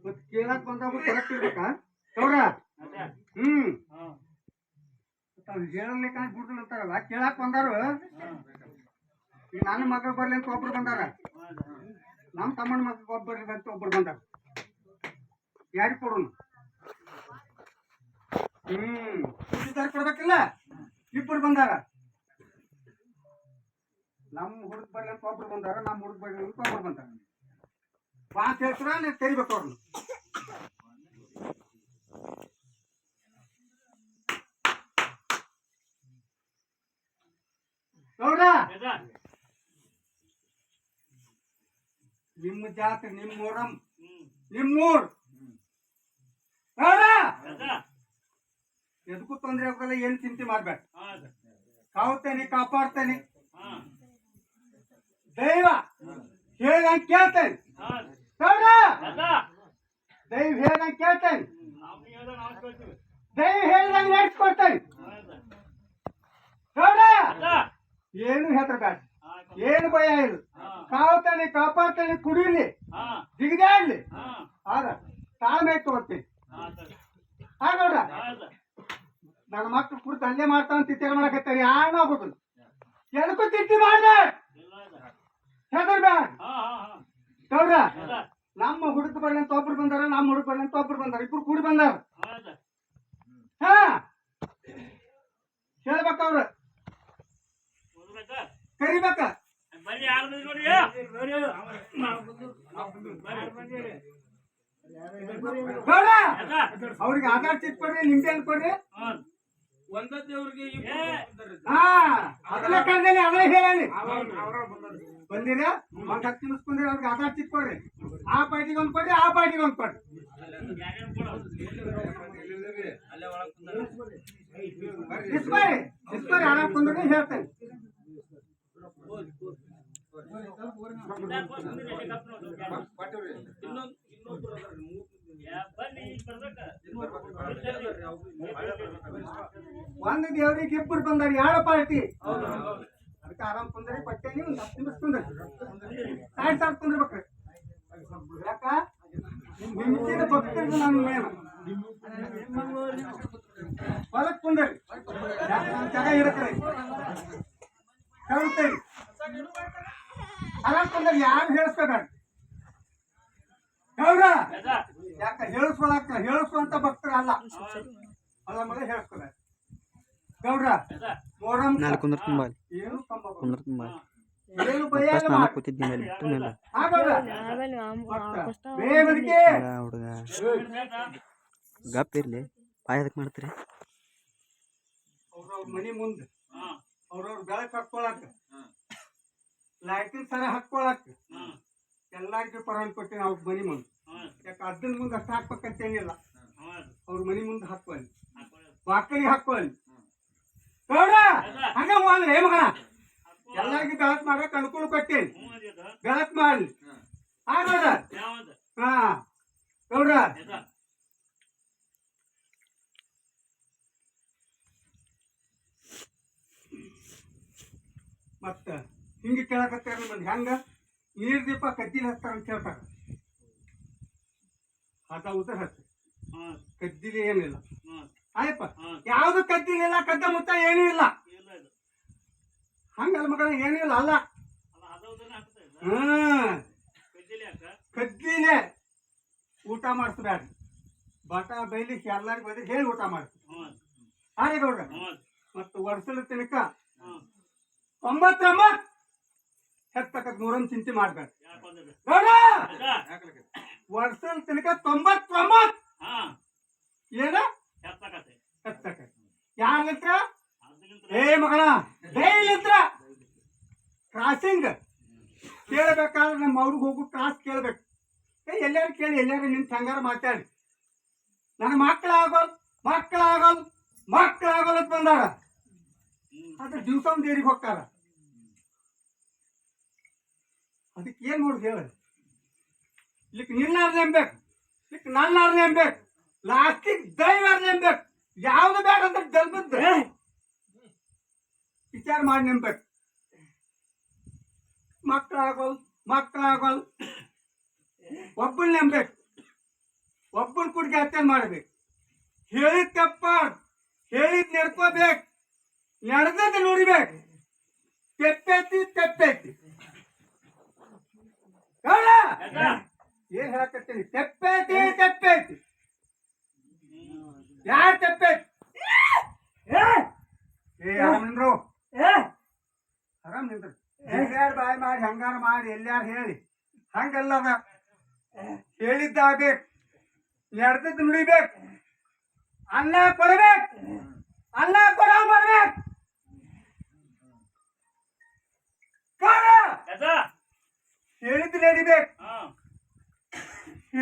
ಮತ್ ಕೇಳಕ್ ಬಂದಾಗ ಕರೆಕ್ಟ್ ಇರ್ಬೇಕಾ ಅವ್ರ ಹೇಳಲಿಕ್ಕ ಬಿಡ್ದಲ್ಲ ಅಂತಾರಲ್ಲ ಕೇಳಾಕ್ ಬಂದಾರು. ಈಗ ನನ್ನ ಮಗ ಬರ್ಲಿ ಅಂತ ಒಬ್ರು ಬಂದಾರ, ನಮ್ಮ ತಮ್ಮನ ಮಗ ಬರ್ಲಿ ಅಂತ ಒಬ್ರು ಬಂದಾರ. ಯಾರಿಗೆ ಕೊಡೋಣ? ಕೊಡ್ಬೇಕಿಲ್ಲ. ಇಬ್ಬರು ಬಂದಾರ. ನಮ್ಮ ಹುಡುಗ ಬರ್ಲಿ ಅಂತ ಒಬ್ರು ಬಂದಾರ, ನಮ್ಮ ಹುಡುಗ ಬರ್ಲಿ ಅಂತ ಒಬ್ರು ಬಂದಾರ. ಅಂತ ಹೇಳ್ತೀರ ನೀವು ತೆರಿಬೇಕು ಅವ್ರನ್ನ. ನಿಮ್ಮ ಜಾತ್ರೆ, ನಿಮ್ಮ ಊರಂ, ನಿಮ್ಮೂರ್ ಎದಕ್ಕೂ ತೊಂದ್ರೆ ಆಗಲ್ಲ. ಏನ್ ಚಿಂತೆ ಮಾಡ್ಬೇಡ. ಕಾವ್ತೇನೆ, ಕಾಪಾಡ್ತೇನೆ. ದೈವ ಹೇಳ್ದಂಗೆ ಕೇಳ್ತೇನೆ. ದೈವ ಹೇಳ್ದಂಗೆ ಕೇಳ್ತೇನೆ. ದೈವ ಹೇಳ್ದಂಗೆ ನಡೆಸ್ಕೊಡ್ತೇನೆ. ಏನು ಹೆದರ್ಬೇಡ, ಏನು ಭಯ ಇಲ್ಲ. ಕಾವ್ತಾನೆ, ಕಾಪಾಡ್ತಾನೆ, ಕುಡಿಲಿ, ಜಿಗಿದಾಡ್ಲಿ. ಆಗ ತಾಳ್ಮೆ ತಗೋತೀನಿ. ನೋಡ್ರ, ನನ್ನ ಮಕ್ಳು ಕುರಿತು ಅಲ್ಲೇ ಮಾಡ್ತಾವ ತಿತ್ತಿ ಮಾಡಕತ್ತಾರೆ. ಯಾರು ಆಗೋದಿಲ್ಲ. ಎದಕ್ಕೂ ತಿತ್ತಿ ಮಾಡ್ಬೇಡ, ಹೆದರ್ಬೇಡ. ನೋಡ್ರ, ನಮ್ಮ ಹುಡುಗ ಬರ್ಲಿ ಅಂತ ಒಬ್ರು ಬಂದಾರ, ನಮ್ಮ ಹುಡುಗ ಬರ್ಲಿ ಅಂತ ಒಬ್ರು ಬಂದಾರ. ಇಬ್ರು ಕೂಡಿ ಬಂದಾರ. ಹೇಳ್ಬೇಕವ್ರ, ಕರಿಬೇಕ. ಅವ್ರಿಗೆ ಆಧಾರ್ ಚೀಟ್ ಕೊಡ್ರಿ, ನಿಂಬೆ ಹಣ್ಣು ಕೊಡ್ರಿ. ಅದನ್ನ ಕಳ್ದೇನೆ, ಅವೇ ಹೇಳಿ ಬಂದಿರ ಒಂದ್ 10 ನಿಮಿಷ ಅವ್ರಿಗೆ ಆಧಾರ್ ಚೀಟ್ ಕೊಡ್ರಿ. ಆ ಪಾರ್ಟಿಗೆ ಒಂದ್ ಕೊಡ್ರಿ, ಆ ಪಾರ್ಟಿಗೆ ಒಂದ್ ಕೊಡ್ರಿ. ಇಸ್ಬಾರಿ ಆರಾಮ್ ಕುಂದ್ರೆ ಹೇಳ್ತೇನೆ. ಒಂದು ದೇವ್ರಿಗೆ ಇಬ್ಬರು ಬಂದಾರ, 2 ಪಾರ್ಟಿ. ಅದಕ್ಕೆ ಆರಾಮ್ ಕುಂದ್ರಿ. ಬಟ್ಟೆ ಒಂದು 10 ನಿಮಿಷ ಕುಂದ್ರಿ. ಸಾಕು ಕುಂದ್ರಬೇಕ್ರಿ. ಯಾಕ ನಿಮ್ಗೆ ಭಕ್ತರಿಗೆ ನಾನು ಮೇನ ಹೊಲಕ್ ಕುಂದ್ರಿ. ಜಾಗ ಇರಕ್ರಿ ಕಳ್ತೇನೆ. ಆರಾಮ್ ಕುಂದ್ರಿ. ಯಾರು ಹೇಳಿಸ್ಬೇಡ. ಹೌದ್ರ? ಯಾಕ ಹೇಳಿಸ್ಕೊಂತ ಭಕ್ತರ ಅಲ್ಲ. ಅಲ್ಲ ಮಗ ಹೇಳಿಸ್ಕೊಬೇಡ. ಗೌಡ್ರ, ಮೊಹರಂ ಏನು ಏನು ಭಯ ಗಪ್ ಇರ್ಲಿ. ಪಾಯದಕ್ ಮಾಡ್ತೀರಿ ಅವ್ರವ್ರ ಮನಿ ಮುಂದ ಅವ್ರವ್ರ ಬೆಳಕ್ ಹಾಕೊಳಕ, ಲೈಟಿನ ಸರ ಹಾಕೊಳಕ್ ಎಲ್ಲಾರ್ಗೂ ಪರವಾಗಿ ಕೊಟ್ಟೇನೆ. ಅವ್ರ ಮನಿ ಮುಂದೆ. ಯಾಕ ಅದ್ದನ್ ಮುಂದೆ ಅಷ್ಟು ಹಾಕ್ಬೇಕಂತೇನಿಲ್ಲ. ಅವ್ರ ಮನಿ ಮುಂದೆ ಹಾಕೊಳ್ಳಿ, ಬಾಕಲಿ ಹಾಕೊಳ್ಳಿ. ಹಂಗ ಹೋಗ್ಲಿ ಮಗನ. ಎಲ್ಲಾರ್ಗೂ ಬೆಳಕ್ ಮಾಡಕ್ ಅನುಕೂಲ ಕೊಟ್ಟೇನಿ. ಬೆಳಕ್ ಮಾಡ್ಲಿ. ಆಗೋದ ಗೌಡ್ರ, ಮತ್ತ ಹಿಂಗ ಕೇಳಕತ್ತಾರ ಮಂದಿ. ಹೆಂಗ ನೀರ್ ದೀಪ ಕದ್ದಿಲ್ ಹಚ್ತಾರ ಅಂತ ಹೇಳ್ತಾರ. ಅದ ಉತ್ತರ ಹಚ್ಚ. ಕದ್ದಿಲಿ ಏನಿಲ್ಲ. ಆಯಪ್ಪ, ಯಾವ್ದು ಕದ್ದಿಲಿಲ್ಲ, ಕದ್ದ ಮುತ್ತ ಏನೂ ಇಲ್ಲ. ಹಂಗಲ್ಲ ಮಗಳ, ಏನೂ ಇಲ್ಲ. ಅಲ್ಲ ಕದ್ದಿಲೆ ಊಟ ಮಾಡಿಸ್ಬೇಡ. ಬಟ ಬೈಲಿಕ್ಕೆ ಎಲ್ಲರಿಗೂ ಬದಿ ಹೇಳಿ ಊಟ ಮಾಡ್ತೀವಿ. ಹಾಗೆ ಗೌಡ್ರ, ಮತ್ತು ವರ್ಷದ ತನಕ 99 ಹೆತ್ತಕತ್ ಮೂರೊಂದು ಚಿಂತೆ ಮಾಡ್ಬೇಡ. ವರ್ಷದ ತನಕ 99 ಏನ ಹೆತ್ತಕ. ಯಾರ್ಲಿಂತ್ರ? ಏ ಮಗಳ, ಡೈಲಿಂತ್ರ ಕ್ರಾಸಿಂಗ್ ಕೇಳಬೇಕಾದ್ರೆ ನಮ್ಮ ಅವ್ರಿಗೆ ಹೋಗು ಕ್ರಾಸ್ ಕೇಳ್ಬೇಕು. ಎಲ್ಲಾರು ಕೇಳಿ, ಎಲ್ಲಾರು ನಿಂತ ಹಂಗಾರ ಮಾತಾಡಿ. ನನ್ನ ಮಕ್ಕಳಾಗೋಲ್ ಅಂತ ಬಂದಾರ. ಅದ್ರ ದಿವ್ಸ ದೇರಿಗೆ ಹೋಗ್ತಾರ. ಅದಕ್ಕೆ ಏನ್ ನೋಡ್ದು ಹೇಳ. ಇಲ್ಲಿಕ್ ನಿನ್ನಾರ್ನೇಂಬೇಕು, ಇಲ್ಲಿಕ್ ನನ್ನಾರ್ನೇಂಬೇಕು, ಲಾಸ್ಟಿಗೆ ದೈವಾರ್ನೇಂಬೇಕು. ಯಾವ್ದು ಬೇಡ ಅಂತ ಜಲ್ಬದ್ದು ವಿಚಾರ ಮಾಡಿ ನೆಂಬೇಕು. ಮಕ್ಕಳಾಗೋಲ್ ಮಕ್ಕಳಾಗಲ್ ಒಬ್ಬನ ನಂಬೇಕು, ಒಬ್ಬನ ಕುಡ್ಗೆ ಅತ್ತೆನ್ ಮಾಡ್ಬೇಕು. ಹೇಳಿದ ತಪ್ಪ ಹೇಳಿದ್ ನಡ್ಕೋಬೇಕು, ನಡೆದದ್ದು ನುಡಿಬೇಕು. ತೆಪ್ಪೈತಿ ತೆಪ್ಪೈತಿ ಹೇಳ ಏನ್ ಹೇಳಕತ್ತೀನಿ? ತೆಪ್ಪೈತಿ ತೆಪ್ಪೈತಿ. ಯಾರು ತೆಪ್ಪೈತಿ? ಏ ಆರಾಮ್ ನಿಂದ್ರು, ಆರಾಮ್ ನಿಂದ್ರು. ಎಲ್ಲಾರು ಬಾಯ್ ಮಾಡಿ ಹಂಗಾರ ಮಾಡಿ ಎಲ್ಲಾರು ಹೇಳಿ ಹಂಗಲ್ಲದ. ಹೇಳಿದ್ದಾಗಬೇಕು, ನಡೆದದ್ದು ನುಡಿಬೇಕು. ಅನ್ನ ಕೊಡ್ಬೇಕು, ಅನ್ನ ಕೊಡ ಬರ್ಬೇಕು. ಹೇಳಿದ್ದು ನಡಿಬೇಕು.